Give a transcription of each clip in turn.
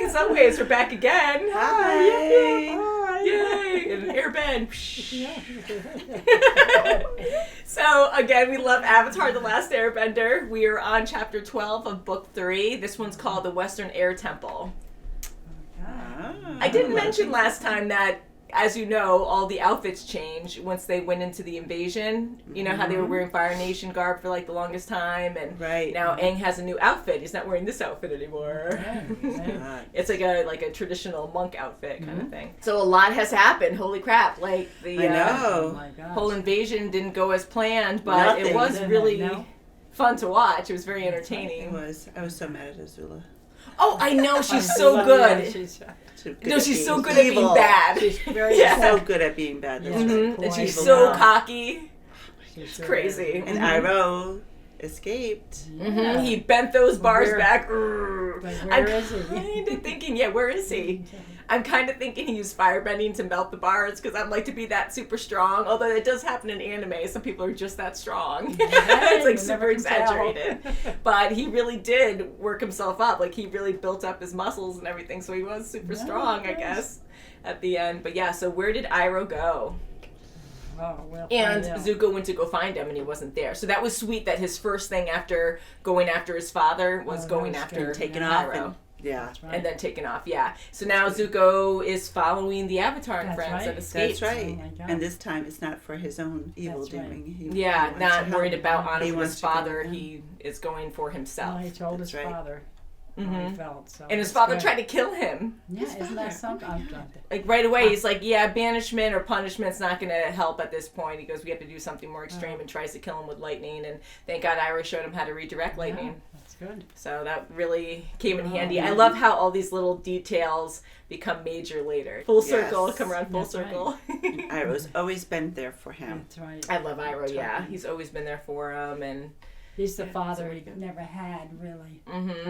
and Sunwaves are back again. Hi. Yay! And Airbend. So, again, we love Avatar The Last Airbender. We are on chapter 12 of book 3. This one's called The Western Air Temple. I didn't mention last time that, as you know, all the outfits change once they went into the invasion. You know how they were wearing Fire Nation garb for like the longest time, and now Aang has a new outfit. He's not wearing this outfit anymore. It's like a traditional monk outfit kind of thing. So a lot has happened. Holy crap! Like the whole invasion didn't go as planned, but it was really fun to watch. It was very entertaining. It was. I was so mad at Azula. Oh, I know, she's so good. She's so good at being bad. She's so good at being bad. That's right. And she's so cocky. It's crazy. And Iroh escaped. He bent those bars back. Where is he? I'm kind of thinking, where is he? I'm kind of thinking he used firebending to melt the bars because I'd like to be that super strong. Although it does happen in anime. Some people are just that strong. It's like super exaggerated. But he really did work himself up. Like he really built up his muscles and everything. So he was super strong, I guess, at the end. But yeah, so where did Iroh go? And Zuko went to go find him and he wasn't there. So that was sweet that his first thing after going after his father was going after taking Iroh. off. And then taken off, So now Zuko is following the Avatar and friends that escaped. That's right. And this time it's not for his own evil doing. He not worried about honoring his father. He is going for himself. Well, he told his father how he felt. So and his father tried to kill him. Isn't that something? Like right away, he's like, banishment or punishment's not going to help at this point. He goes, we have to do something more extreme and tries to kill him with lightning. And thank God Iroh showed him how to redirect lightning. That's good. So that really came in handy. I love how all these little details become major later. Full circle, come around full circle. Right. Iroh's always been there for him. That's right. I love Iroh, He's always been there for him. And he's the father he never had, really.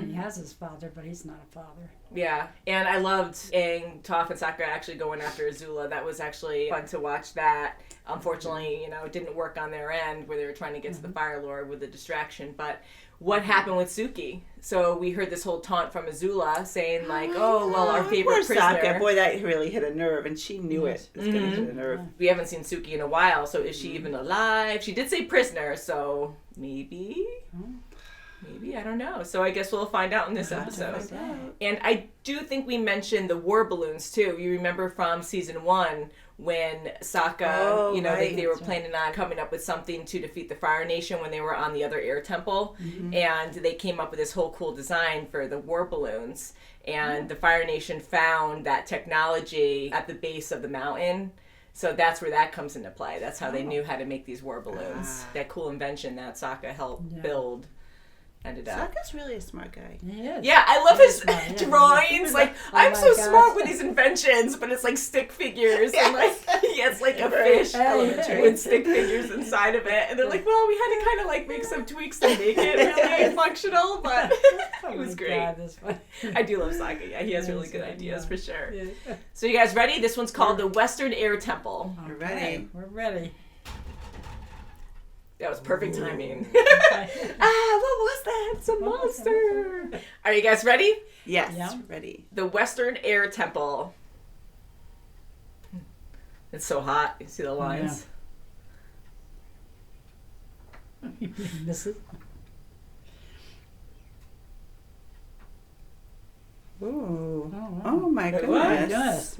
He has his father, but he's not a father. Yeah, and I loved Aang, Toph, and Sokka actually going after Azula. That was actually fun to watch that. Unfortunately, it didn't work on their end where they were trying to get to the Fire Lord with the distraction. But what happened with Suki? So we heard this whole taunt from Azula saying like, our favorite prisoner. Sokka. Boy, that really hit a nerve, and she knew it was going to hit a nerve. We haven't seen Suki in a while, so is she even alive? She did say prisoner, so maybe... Maybe, I don't know. So I guess we'll find out in this episode. And I do think we mentioned the war balloons too. You remember from season 1 when Sokka, they were planning on coming up with something to defeat the Fire Nation when they were on the other air temple. And they came up with this whole cool design for the war balloons. And the Fire Nation found that technology at the base of the mountain. So that's where that comes into play. That's how they knew how to make these war balloons. That cool invention that Sokka helped build. Sokka's really a smart guy. He is. Yeah, I love his drawings. Like, I'm so smart with these inventions, but it's like stick figures. And like, he has like a fish with stick figures inside of it. And they're like, well, we had to kind of like make some tweaks to make it really functional, but it was great. I do love Sokka. Yeah, he has really good ideas for sure. So you guys ready? This one's called the Western Air Temple. We're ready. We're ready. That was perfect timing. What was that? It's a monster. Are you guys ready? Yes, ready. The Western Air Temple. It's so hot. You see the lines? You miss it. Ooh. Oh my goodness.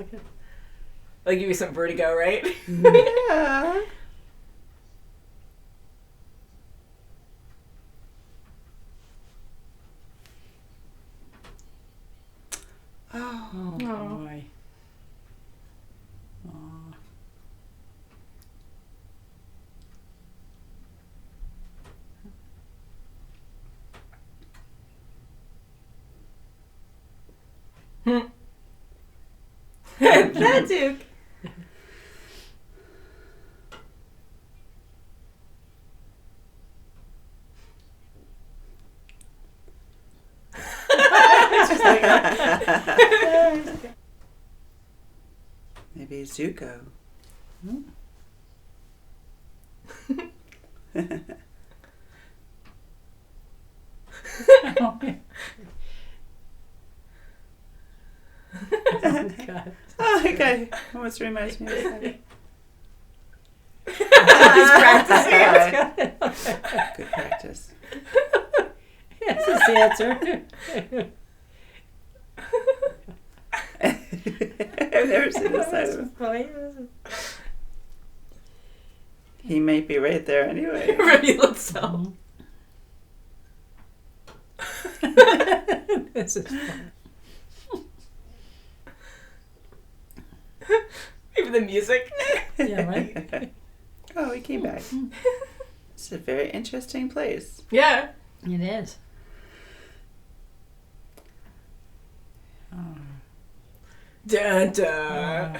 I'll give you some vertigo, right? Yeah. Oh boy. That Duke. Maybe Zuko. God. Oh, okay. Almost reminds me of that. He's practicing. Good practice. That's his answer. I've never seen this side of him. He might be right there anyway. Ready, let's go. This is fun. Even the music. Yeah, right? Oh, he came back. It's a very interesting place. Yeah. It is. Dun, dun.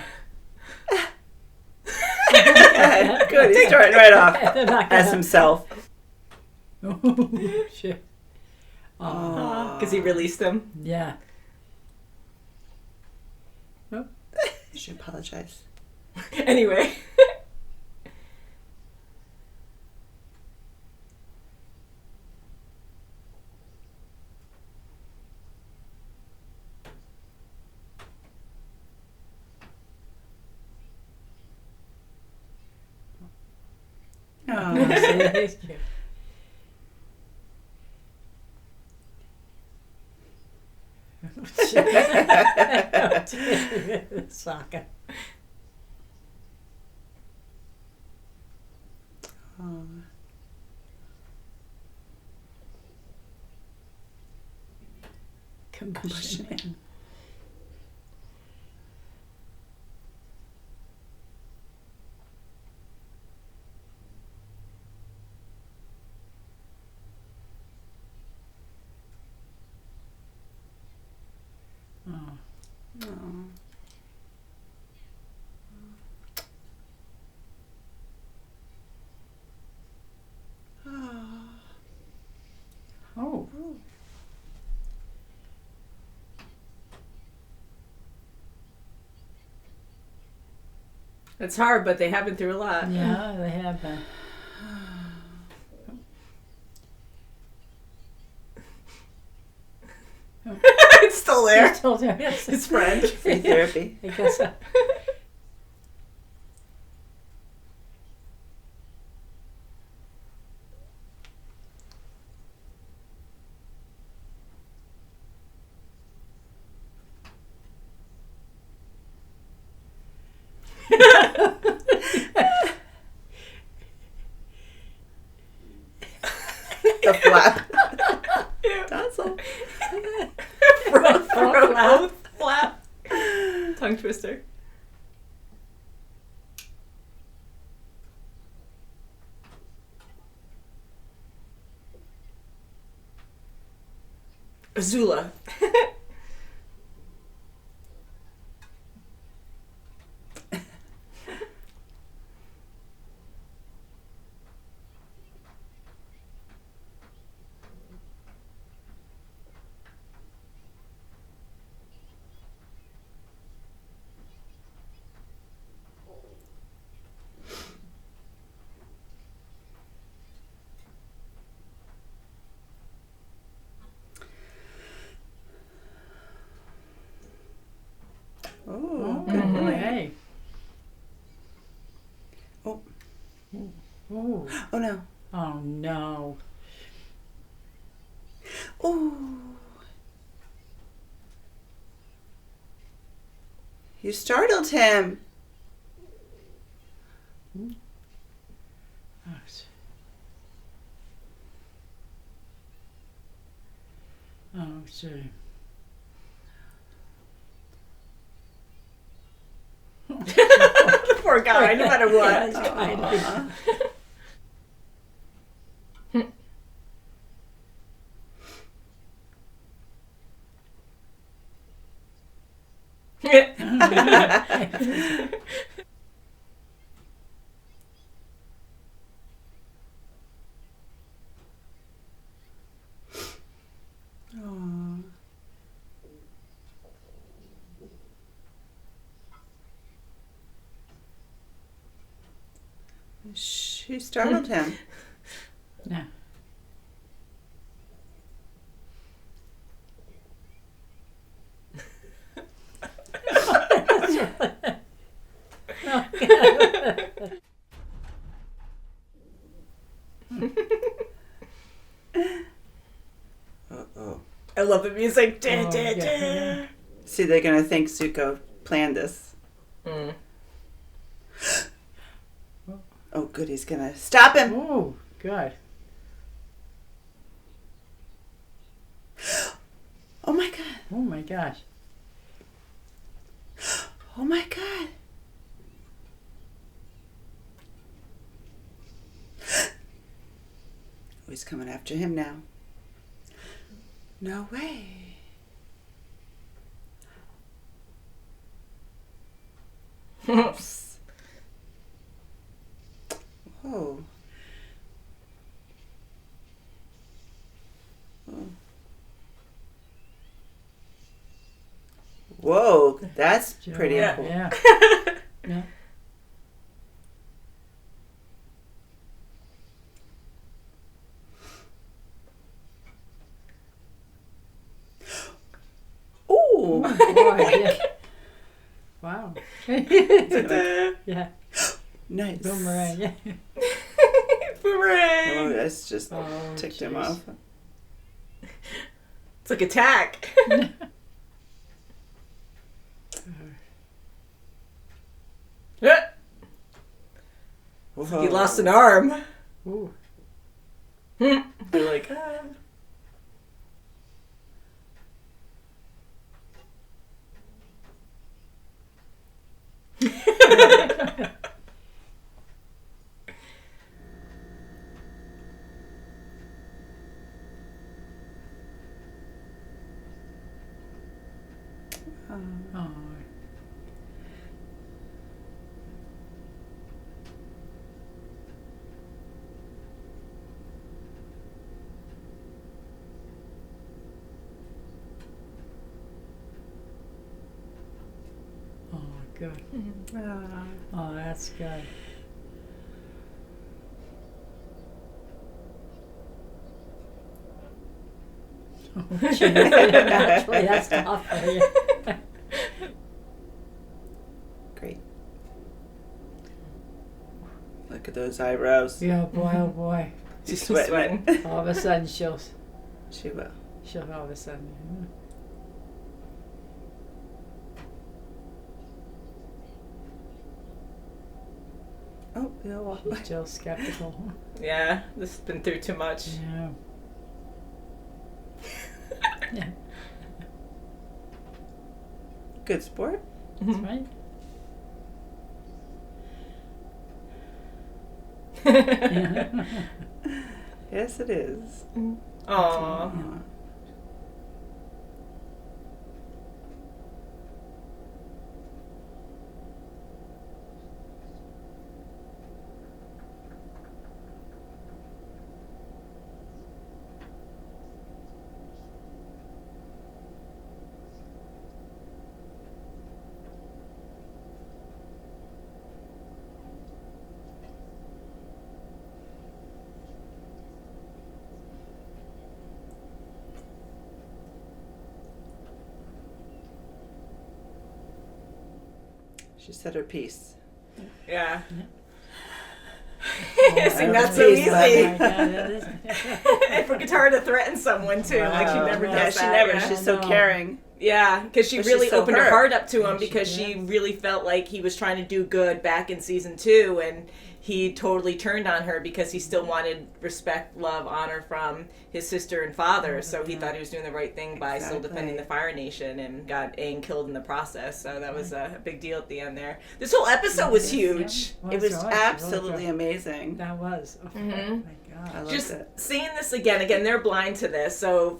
Good, he's starting right off They're not as gonna- himself. Oh, shit. Because he released them. Yeah. You should apologize. Anyway. Oh. He's cute. Soccer. Oh. Combustion Man. Oh. Oh. It's hard, but they have been through a lot. Yeah, they have been. It's still there. He's still there. Yes. His friend. Free therapy. I guess so. The flap. Ew. Tonsil. Throat flap. Tongue twister. Azula. Oh, Oh, good boy. hey. Oh. Oh. Oh no. Oh, no. Oh. You startled him. Oh, see. The poor guy, no matter what. Yeah, kind of. Aw. Aw. She startled him. Yeah. love the music. See, they're gonna think Zuko planned this. Mm. Oh, good. He's gonna stop him. Oh, good. Oh my god. Oh my gosh. Oh my god. Oh, he's coming after him now. No way. Oops. Whoa. Whoa, that's pretty cool. Yeah. Yeah. Ooh. Boy, yeah. Wow. Yeah. Nice. Boomerang. Yeah. Boomerang. Oh, that's just ticked him off. It's like attack. Whoa. He lost an arm. Ooh. They're like, Oh. Oh, good. Oh, that's good. Oh, gee. Actually, that's tough for you. Great. Look at those eyebrows. Yeah, boy, oh boy. She's sweating. All of a sudden, she'll all of a sudden. Oh, they'll walk She's away. still skeptical. yeah, this has been through too much. Yeah. Yeah, Good sport. that's right. Yes, it is. Aww. Aw. She said her piece. Yeah. Oh, See, not so Piece, easy. buddy. And for Katara to threaten someone too, like she never Wow. Yeah, does she that. never. Yeah. She's so No. caring. Yeah, because she But really she's so opened her hurt. heart up to him Yeah, she because she did. really felt like he was trying to do good back in season 2, and he totally turned on her because he still wanted respect, love, honor from his sister and father. So he thought he was doing the right thing by still Exactly. defending the Fire Nation, and got Aang killed in the process. So that was a big deal at the end there. This whole episode was huge. It was absolutely amazing. That was. Oh, Mhm. my I God. loved Just it. seeing this again, they're blind to this, so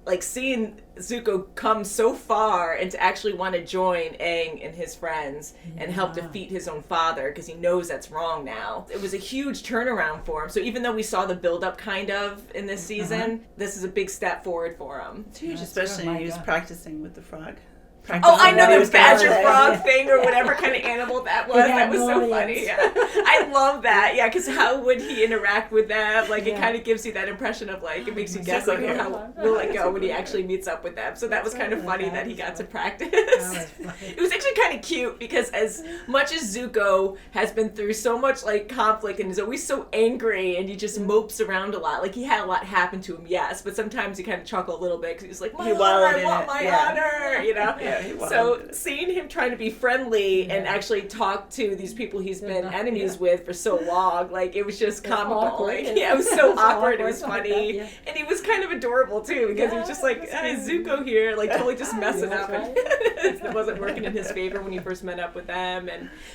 like seeing Zuko come so far and to actually want to join Aang and his friends and help Yeah. defeat his own father because he knows that's wrong now. It was a huge turnaround for him. So even though we saw the build-up kind of in this season, this is a big step forward for him. It's huge, That's especially good. My he was God. practicing with the frog. Oh, I know Practicing the badger what he was frog thing or whatever kind of animal that was. Yeah, That was so millions. funny. Yeah. I love that. Yeah, because how would he interact with them? Like, it Yeah. kind of gives you that impression of, like, it makes you guess, so like, cute. how will it go when he actually meets up with them. So that was kind of funny that he got to practice. It was actually kind of cute because as much as Zuko has been through so much, like, conflict and is always so angry and he just mopes around a lot. Like, he had a lot happen to him, yes, but sometimes he kind of chuckle a little bit because he's like, my He honor, wallowed I in want it. my Yeah. honor, you know? Yeah, he So wallowed in it. seeing him trying to be friendly and actually talk to these people he's been enemies with for so long, like, it was just comical. awkward. Like, yeah, it was so It's awkward. It was awkward. funny. Yeah. And he was kind of adorable, too, because he was just like, hey, Zuko here, like, totally just messing That's up. right. And it wasn't working in his favor when he first met up with them.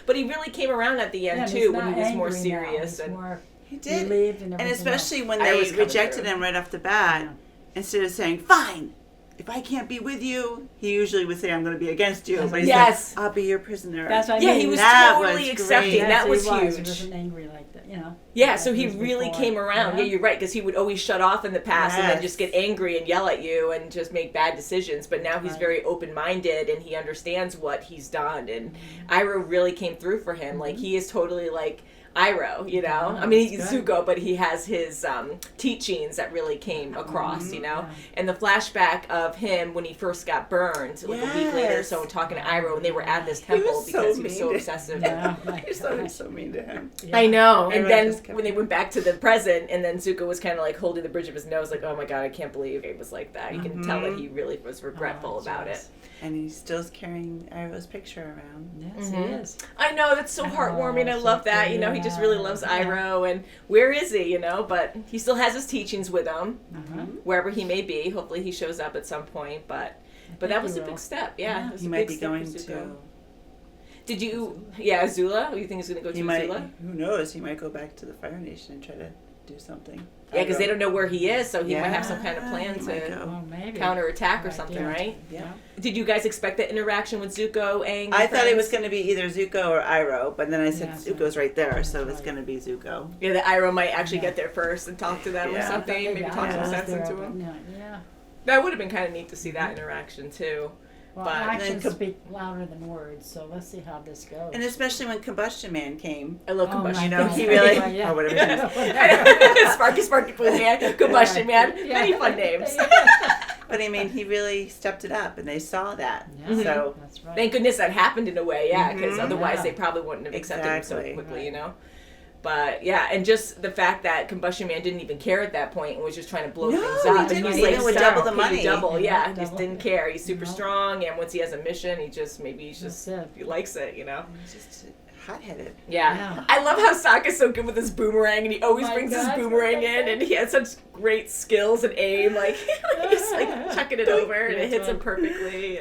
But he really came around at the end, Yeah, too, he's when not he was more angry now. serious. He's And more He did. relieved and And everything especially when I they was coming rejected through. him right off the bat, instead of saying, fine, if I can't be with you, he usually would say, I'm going to be against you. But he Yes. said, I'll be your prisoner. That's what I yeah, mean. he was That totally was accepting. great. That was He huge. He wasn't angry like that, you know. Yeah, so he was really before. came around. Yeah, you're right, because he would always shut off in the past and then Yes. just get angry and yell at you and just make bad decisions. But now he's Right. very open-minded and he understands what he's done. And Iroh really came through for him. Like, he is totally like Iroh, you know? Yeah, I mean, he's that's good. Zuko, but he has his teachings that really came across, you know? And the flashback of him when he first got burned, like a week later or so, Yes. talking to Iroh, and they were at this He temple was so because he was so mean to- obsessive. Yeah, my You're so, gosh. so mean to him. Yeah. I know. And Everyone then just kept- when they went back to the present, and then Zuko was kind of like holding the bridge of his nose, like, oh my god, I can't believe it was like that. You can tell that he really was regretful Oh, about it. jeez. And he still is carrying Iroh's picture around. Yes, he is. I know, that's so heartwarming. I so love that. You know, he just really loves yeah. Iroh, and where is he, you know? But he still has his teachings with him, Uh-huh. wherever he may be. Hopefully he shows up at some point, but that think was he a big will. step. Yeah, it was He a might big be step going for Zuko. to. Did you, Azula? You think he's going to go to He might. Azula? Who knows? He might go back to the Fire Nation and try to do something. Yeah, because they don't know where he is, so he might have some kind of Yeah, plan he might to go. Well, maybe. counterattack or Good something, idea. right? Yeah. Did you guys expect that interaction with Zuko, Aang? I and thought it was friends? going to be either Zuko or Iroh, but then I said Yeah, so- Zuko's right there, so That's it's right. going to be Zuko. Yeah, that Iroh might actually Yeah. get there first and talk to them or Yeah. something. Maybe talk some Yeah. sense into him. Yeah. That would have been kind of neat to see that interaction too. Well, But- actions Then speak louder than words, so let's see how this goes. And especially when Combustion Man came. I love Oh my Combustion You know, Man. God. he really, Yeah. or whatever his name is. Sparky Sparky Poo Man, Combustion Man, Yeah. many fun names. But I mean, he really stepped it up, and they saw that. Yeah. So, That's right. Thank goodness that happened in a way, yeah, because Mhm. otherwise Yeah. they probably wouldn't have accepted him so Exactly. quickly, you know. But yeah, and just the fact that Combustion Man didn't even care at that point and was just trying to blow No, things he up. And didn't. he's He like, even would "Stop, double the pay money." double, Yeah, yeah, he just double. didn't care. He's super No. strong, and once he has a mission, he just he's That's it. he likes it, you know. he's just hot-headed. Yeah. Yeah. I love how Sokka's so good with his boomerang, and he always My brings God. his boomerang in, and he has such great skills and aim. Like he's like chucking it over, and it That's hits him right. perfectly.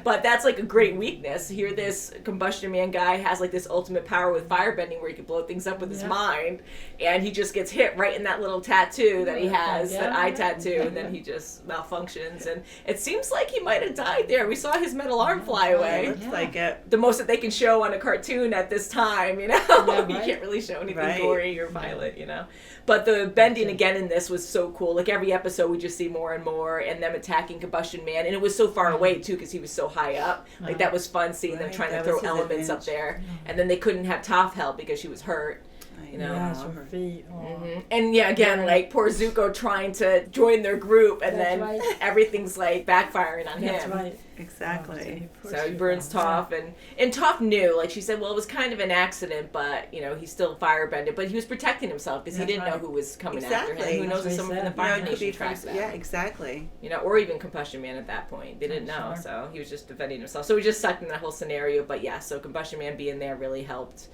But that's like a great weakness. Here, this Combustion Man guy has like this ultimate power with firebending, where he can blow things up with his Yeah. mind, and he just gets hit right in that little tattoo that he has, Yeah. that eye tattoo, and then he just malfunctions. And it seems like he might have died there. We saw his metal arm fly It away. looks Yeah. like it. The most that they can show on a cartoon at this time, you know? Yeah, You right. can't really show anything Right. gory or violent, you know? But the bending That's it. again in this was so cool. Like every episode, we just see more and more, and them attacking Combustion Man. And it was so far away, too, because he was so high up. Like that was fun seeing them Right, trying to that throw was his elements up advantage. there. And then they couldn't have Toph help because she was hurt. I You know. Yes, her feet. Oh. And yeah, again, Yeah. like poor Zuko trying to join their group, and That's then right. everything's like backfiring on That's him. right. Exactly. Oh, So he burns Toph, and Toph knew, like she said, well, it was kind of an accident, but, you know, he still firebended, but he was protecting himself because he That's didn't know right. who was coming after Exactly. him. Who knows if That's what someone he from the said. Fire it could be Nation tracked from, that. yeah, exactly. You know, or even Combustion Man at that point. They didn't know, Sure. so he was just defending himself. So he just sucked in that whole scenario, but yeah, so Combustion Man being there really helped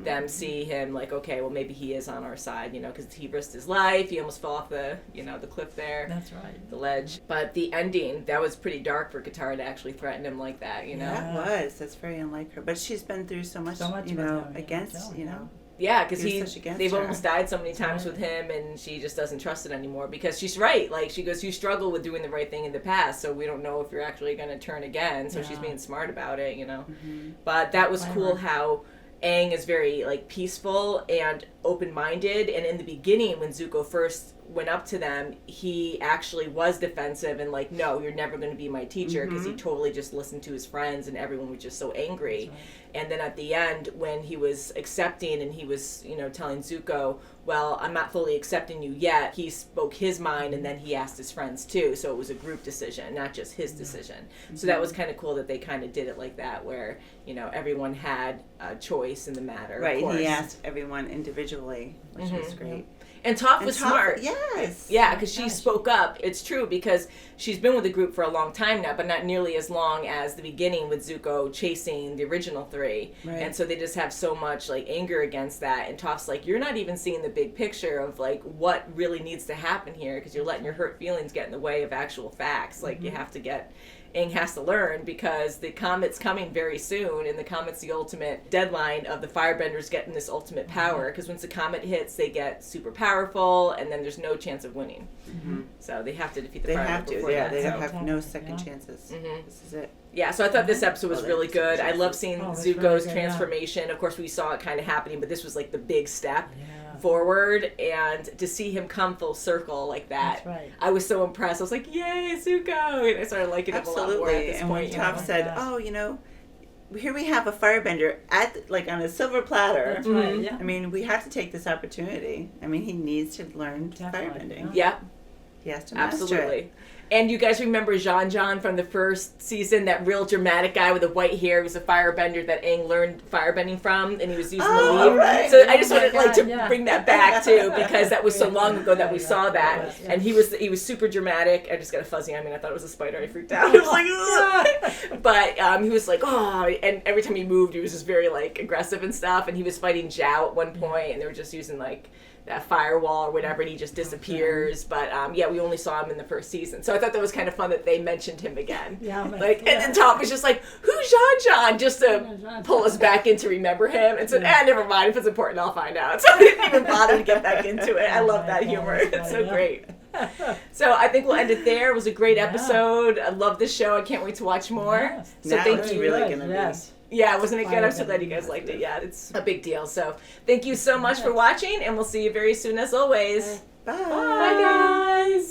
them see him, like, okay, well, maybe he is on our side, you know, because he risked his life, he almost fell off the, you know, the cliff there. That's right. The ledge. But the ending, that was pretty dark for Katara to actually threaten him like that, you know? That was. That's very unlike her. But she's been through so much, So much you with know, him, yeah, against, totally, you yeah. know. Yeah, because He was such against they've her. almost died so many times Right. with him, and she just doesn't trust it anymore. Because she's right. Like, she goes, you struggle with doing the right thing in the past, so we don't know if you're actually going to turn again. So she's Yeah. being smart about it, you know. But that was cool how Aang is very, like, peaceful and open-minded. And in the beginning, when Zuko first went up to them, he actually was defensive and like, no, you're never going to be my teacher, because he totally just listened to his friends and everyone was just so angry. And then at the end, when he was accepting and he was, you know, telling Zuko, well, I'm not fully accepting you yet, he spoke his mind and then he asked his friends too. So it was a group decision, not just his decision. So that was kind of cool that they kind of did it like that, where, you know, everyone had a choice in the matter. Right, of course. he asked everyone individually, which was great. And Toph was smart. Yes. Yeah, because she spoke up. It's true, because she's been with the group for a long time now, but not nearly as long as the beginning with Zuko chasing the original three. Right. And so they just have so much like anger against that. And Toph's like, you're not even seeing the big picture of like what really needs to happen here, because you're letting your hurt feelings get in the way of actual facts. Like you have to get... Aang has to learn, because the comet's coming very soon, and the comet's the ultimate deadline of the firebenders getting this ultimate power, because once the comet hits, they get super powerful, and then there's no chance of winning. So they have to defeat the firebenders before yeah, that. they So. have no second chances. This is it. Yeah, so I thought this episode was really good. I love seeing it's Zuko's really good, transformation. Of course, we saw it kind of happening, but this was like the big step forward, and to see him come full circle like that, That's right. I was so impressed. I was like, yay, Zuko! And I started liking him a lot more at this and point. when Toph said, oh, you know, here we have a firebender at like on a silver platter. That's right, yeah. I mean, we have to take this opportunity. I mean, he needs to learn Definitely, firebending. Yeah, He has to master absolutely. it. And you guys remember Jean from the first season, that real dramatic guy with the white hair? He was a firebender that Aang learned firebending from, and he was using the leaf. Right. So I just wanted God, to bring that back too, because that was so long ago that we saw that. was, And he was super dramatic. I just got a fuzzy. I mean, I thought it was a spider. I freaked out. I was like, ugh. But he was like, oh, and every time he moved, he was just very like aggressive and stuff. And he was fighting Zhao at one point, and they were just using like that firewall or whatever, and he just disappears. But yeah, we only saw him in the first season, so I thought that was kind of fun that they mentioned him again. Yeah, like, and then Top was just like, "Who's Jean?" just to pull us back in to remember him, and said, never mind. If it's important, I'll find out. So I didn't even bother to get back into it. I love that humor. It's so great. So I think we'll end it there. It was a great episode. I love this show. I can't wait to watch more. Yes. So Now thank it's you. really gonna be. Yes. Yeah, wasn't it good? I'm so glad you guys liked it. Yeah, it's a big deal. So thank you so much for watching, and we'll see you very soon as always. Bye. Bye, guys.